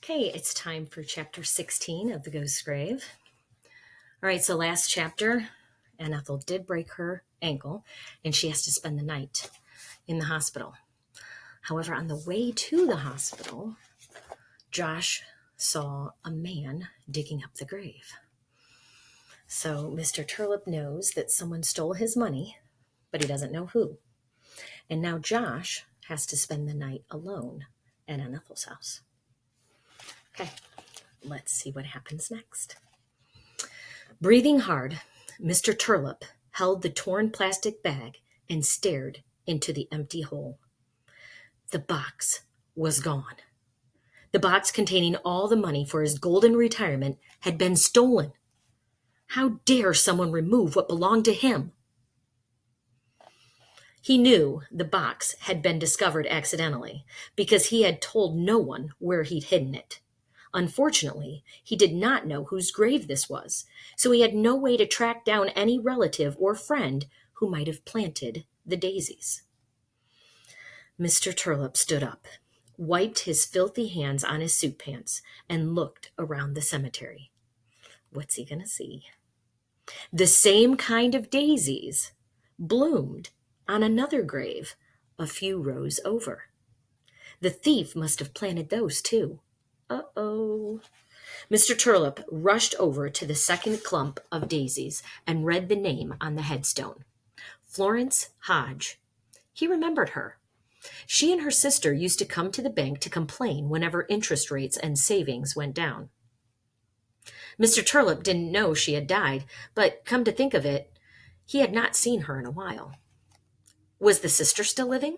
Okay, it's time for chapter 16 of The Ghost's Grave. All right, so last chapter, Anne Ethel did break her ankle, and she has to spend the night in the hospital. However, on the way to the hospital, Josh saw a man digging up the grave. So Mr. Turlip knows that someone stole his money, but he doesn't know who. And now Josh has to spend the night alone at Anne Ethel's house. Okay, let's see what happens next. Breathing hard, Mr. Turlip held the torn plastic bag and stared into the empty hole. The box was gone. The box containing all the money for his golden retirement had been stolen. How dare someone remove what belonged to him? He knew the box had been discovered accidentally because he had told no one where he'd hidden it. Unfortunately, he did not know whose grave this was, so he had no way to track down any relative or friend who might have planted the daisies. Mr. Turlip stood up, wiped his filthy hands on his suit pants, and looked around the cemetery. What's he going to see? The same kind of daisies bloomed on another grave a few rows over. The thief must have planted those too. Uh-oh. Mr. Turlip rushed over to the second clump of daisies and read the name on the headstone. Florence Hodge. He remembered her. She and her sister used to come to the bank to complain whenever interest rates and savings went down. Mr. Turlip didn't know she had died, but come to think of it, he had not seen her in a while. Was the sister still living?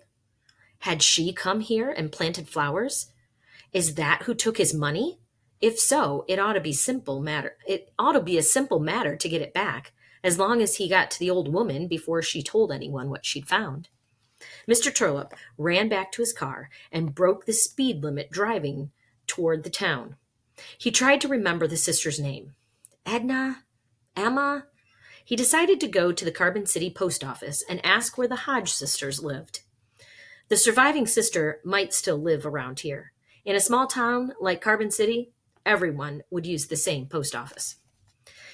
Had she come here and planted flowers? Is that who took his money? If so, it ought to be a simple matter to get it back, as long as he got to the old woman before she told anyone what she'd found. Mr. Turlip ran back to his car and broke the speed limit driving toward the town. He tried to remember the sister's name. Edna? Emma? He decided to go to the Carbon City post office and ask where the Hodge sisters lived. The surviving sister might still live around here. In a small town like Carbon City, everyone would use the same post office.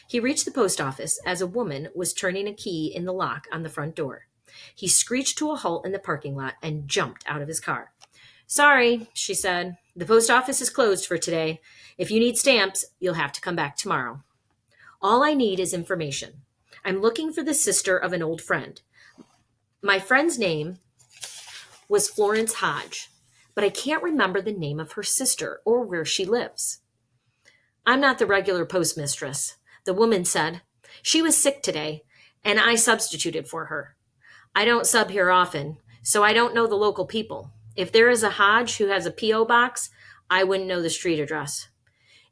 He reached the post office as a woman was turning a key in the lock on the front door. He screeched to a halt in the parking lot and jumped out of his car. "Sorry," she said. "The post office is closed for today. If you need stamps, you'll have to come back tomorrow. All I need is information. I'm looking for the sister of an old friend. My friend's name was Florence Hodge, but I can't remember the name of her sister or where she lives." "I'm not the regular postmistress," the woman said. "She was sick today, and I substituted for her. I don't sub here often, so I don't know the local people. If there is a Hodge who has a P.O. box, I wouldn't know the street address.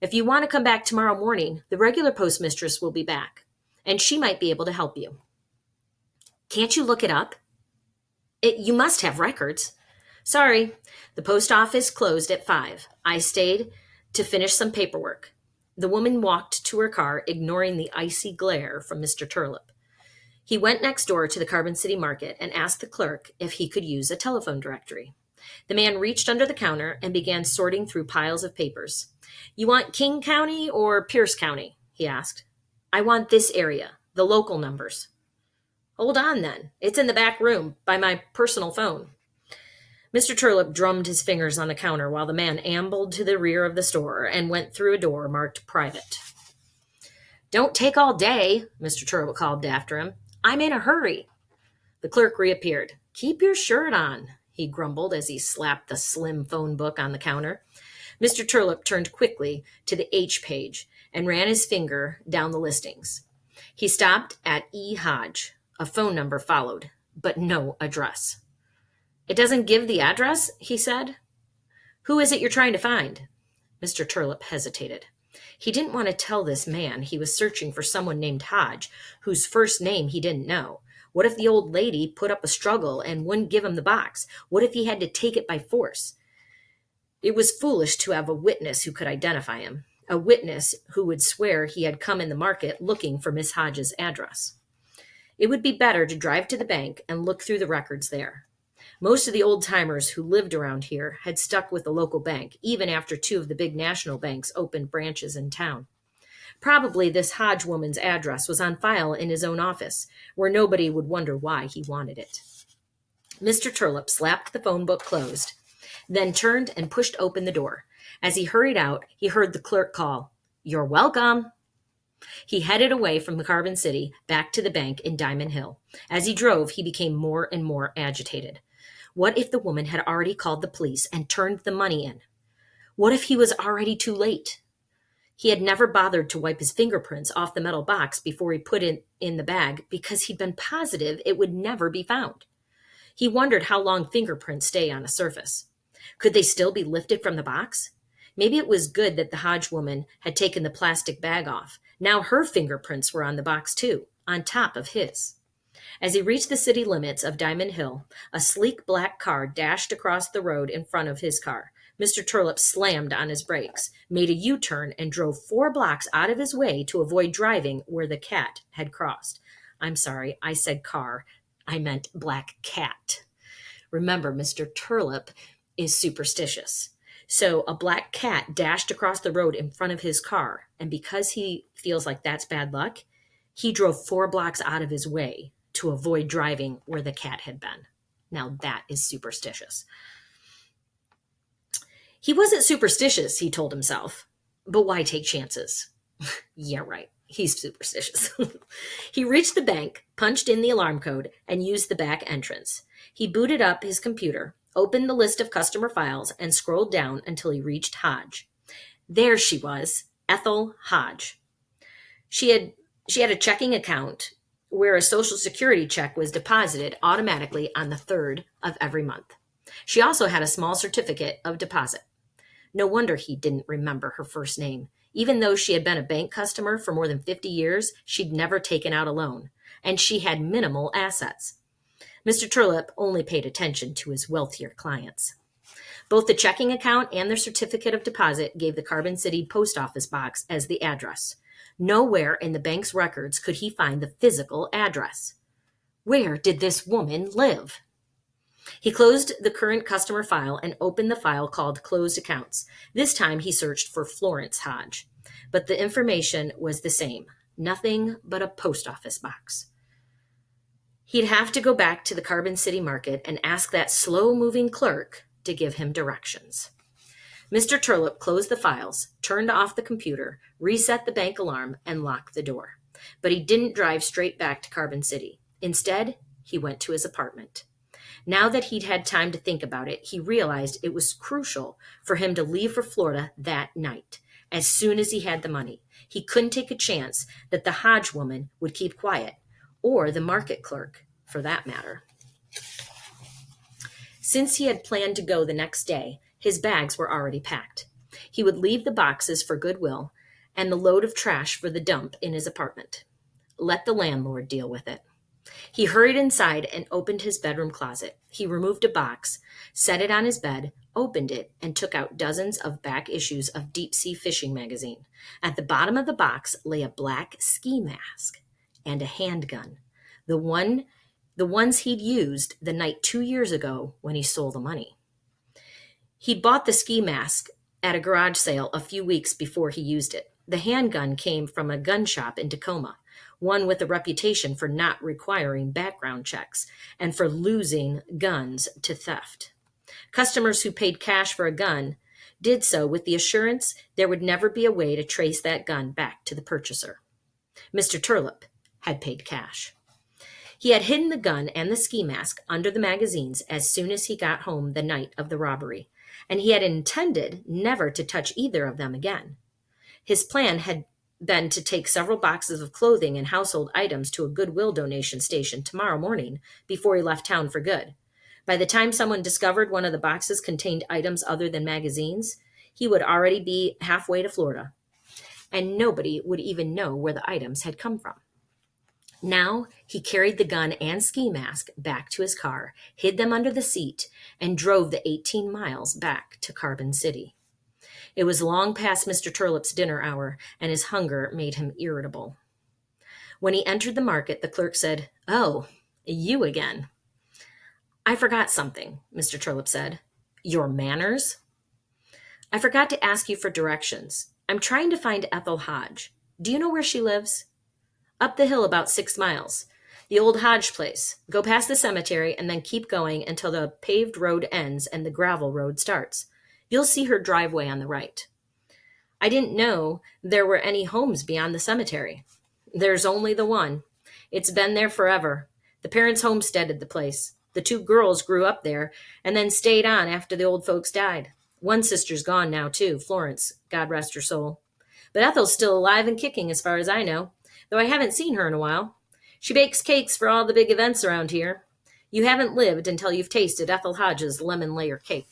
If you want to come back tomorrow morning, the regular postmistress will be back, and she might be able to help you." "Can't you look it up? You must have records." "Sorry, the post office closed at 5. I stayed to finish some paperwork." The woman walked to her car, ignoring the icy glare from Mr. Turlip. He went next door to the Carbon City Market and asked the clerk if he could use a telephone directory. The man reached under the counter and began sorting through piles of papers. "You want King County or Pierce County?" he asked. "I want this area, the local numbers." "Hold on, then. It's in the back room by my personal phone." Mr. Turlip drummed his fingers on the counter while the man ambled to the rear of the store and went through a door marked private. "Don't take all day," Mr. Turlip called after him. "I'm in a hurry." The clerk reappeared. "Keep your shirt on," he grumbled as he slapped the slim phone book on the counter. Mr. Turlip turned quickly to the H page and ran his finger down the listings. He stopped at E. Hodge. A phone number followed, but no address. "It doesn't give the address," he said. "Who is it you're trying to find?" Mr. Turlip hesitated. He didn't want to tell this man he was searching for someone named Hodge, whose first name he didn't know. What if the old lady put up a struggle and wouldn't give him the box? What if he had to take it by force? It was foolish to have a witness who could identify him, a witness who would swear he had come in the market looking for Miss Hodge's address. It would be better to drive to the bank and look through the records there. Most of the old timers who lived around here had stuck with the local bank, even after two of the big national banks opened branches in town. Probably this Hodge woman's address was on file in his own office, where nobody would wonder why he wanted it. Mr. Turlip slapped the phone book closed, then turned and pushed open the door. As he hurried out, he heard the clerk call, "You're welcome." He headed away from the Carbon City back to the bank in Diamond Hill. As he drove, he became more and more agitated. What if the woman had already called the police and turned the money in? What if he was already too late? He had never bothered to wipe his fingerprints off the metal box before he put it in the bag because he'd been positive it would never be found. He wondered how long fingerprints stay on a surface. Could they still be lifted from the box? Maybe it was good that the Hodge woman had taken the plastic bag off. Now her fingerprints were on the box too, on top of his. As he reached the city limits of Diamond Hill, a sleek black car dashed across the road in front of his car. Mr. Turlip slammed on his brakes, made a U-turn, and drove 4 blocks out of his way to avoid driving where the cat had crossed. I'm sorry, I said car. I meant black cat. Remember, Mr. Turlip is superstitious. So a black cat dashed across the road in front of his car, and because he feels like that's bad luck, he drove 4 blocks out of his way to avoid driving where the cat had been. Now that is superstitious. He wasn't superstitious, he told himself, but why take chances? Yeah, right. He's superstitious. He reached the bank, punched in the alarm code, and used the back entrance. He booted up his computer, opened the list of customer files, and scrolled down until he reached Hodge. There she was, Ethel Hodge. She had a checking account where a Social Security check was deposited automatically on the 3rd of every month. She also had a small certificate of deposit. No wonder he didn't remember her first name. Even though she had been a bank customer for more than 50 years, she'd never taken out a loan, and she had minimal assets. Mr. Turlip only paid attention to his wealthier clients. Both the checking account and the certificate of deposit gave the Carbon City post office box as the address. Nowhere in the bank's records could he find the physical address. Where did this woman live? He closed the current customer file and opened the file called Closed Accounts. This time he searched for Florence Hodge, but the information was the same. Nothing but a post office box. He'd have to go back to the Carbon City market and ask that slow-moving clerk to give him directions. Mr. Turlip closed the files, turned off the computer, reset the bank alarm, and locked the door. But he didn't drive straight back to Carbon City. Instead, he went to his apartment. Now that he'd had time to think about it, he realized it was crucial for him to leave for Florida that night, as soon as he had the money. He couldn't take a chance that the Hodge woman would keep quiet, or the market clerk, for that matter. Since he had planned to go the next day, his bags were already packed. He would leave the boxes for Goodwill and the load of trash for the dump in his apartment. Let the landlord deal with it. He hurried inside and opened his bedroom closet. He removed a box, set it on his bed, opened it, and took out dozens of back issues of Deep Sea Fishing magazine. At the bottom of the box lay a black ski mask and a handgun, the ones he'd used the night 2 years ago when he stole the money. He'd bought the ski mask at a garage sale a few weeks before he used it. The handgun came from a gun shop in Tacoma, one with a reputation for not requiring background checks and for losing guns to theft. Customers who paid cash for a gun did so with the assurance there would never be a way to trace that gun back to the purchaser. Mr. Turlip had paid cash. He had hidden the gun and the ski mask under the magazines as soon as he got home the night of the robbery, and he had intended never to touch either of them again. His plan had been to take several boxes of clothing and household items to a Goodwill donation station tomorrow morning before he left town for good. By the time someone discovered one of the boxes contained items other than magazines, he would already be halfway to Florida, and nobody would even know where the items had come from. Now he carried the gun and ski mask back to his car, hid them under the seat, and drove the 18 miles back to Carbon City. It was long past Mr. Turlip's dinner hour, and his hunger made him irritable. When he entered the market, the clerk said, "Oh, you again." I forgot something, Mr. Turlip said. Your manners? I forgot to ask you for directions. I'm trying to find Ethel Hodge. Do you know where she lives? Up the hill about 6 miles. The old Hodge place. Go past the cemetery and then keep going until the paved road ends and the gravel road starts. You'll see her driveway on the right. I didn't know there were any homes beyond the cemetery. There's only the one. It's been there forever. The parents homesteaded the place. The two girls grew up there and then stayed on after the old folks died. One sister's gone now, too, Florence, God rest her soul. But Ethel's still alive and kicking, as far as I know, though I haven't seen her in a while. She bakes cakes for all the big events around here. You haven't lived until you've tasted Ethel Hodge's lemon layer cake.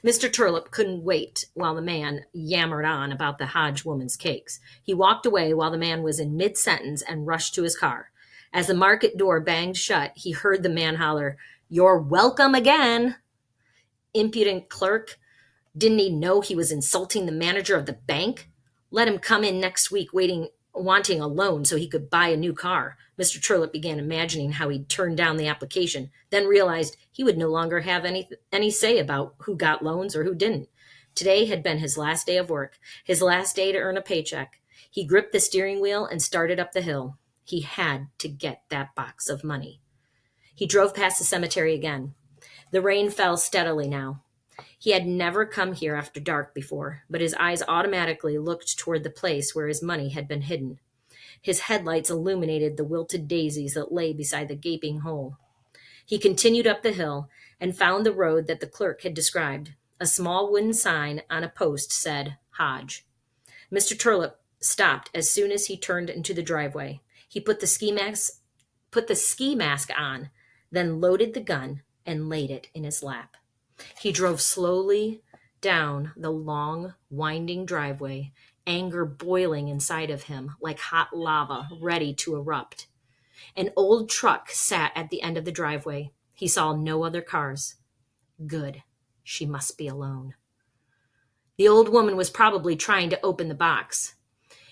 Mr. Turlip couldn't wait while the man yammered on about the Hodge woman's cakes. He walked away while the man was in mid-sentence and rushed to his car. As the market door banged shut, he heard the man holler, "You're welcome again." Impudent clerk. Didn't he know he was insulting the manager of the bank? Let him come in next week wanting a loan so he could buy a new car. Mr. Turlip began imagining how he'd turned down the application, then realized he would no longer have any say about who got loans or who didn't. Today had been his last day of work, his last day to earn a paycheck. He gripped the steering wheel and started up the hill. He had to get that box of money. He drove past the cemetery again. The rain fell steadily now. He had never come here after dark before, but his eyes automatically looked toward the place where his money had been hidden. His headlights illuminated the wilted daisies that lay beside the gaping hole. He continued up the hill and found the road that the clerk had described. A small wooden sign on a post said, Hodge. Mr. Turlip stopped as soon as he turned into the driveway. He put the ski mask on, then loaded the gun and laid it in his lap. He drove slowly down the long, winding driveway, anger boiling inside of him like hot lava ready to erupt. An old truck sat at the end of the driveway. He saw no other cars. Good. She must be alone. The old woman was probably trying to open the box.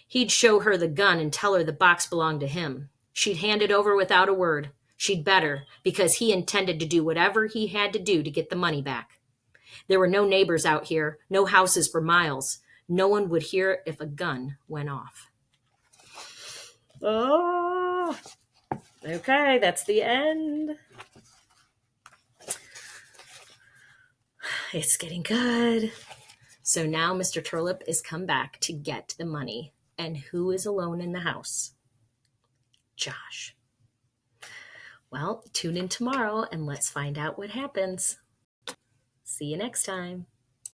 He'd show her the gun and tell her the box belonged to him. She'd hand it over without a word. She'd better, because he intended to do whatever he had to do to get the money back. There were no neighbors out here, no houses for miles. No one would hear if a gun went off. Oh, okay, that's the end. It's getting good. So now Mr. Turlip is come back to get the money. And who is alone in the house? Josh. Well, tune in tomorrow and let's find out what happens. See you next time.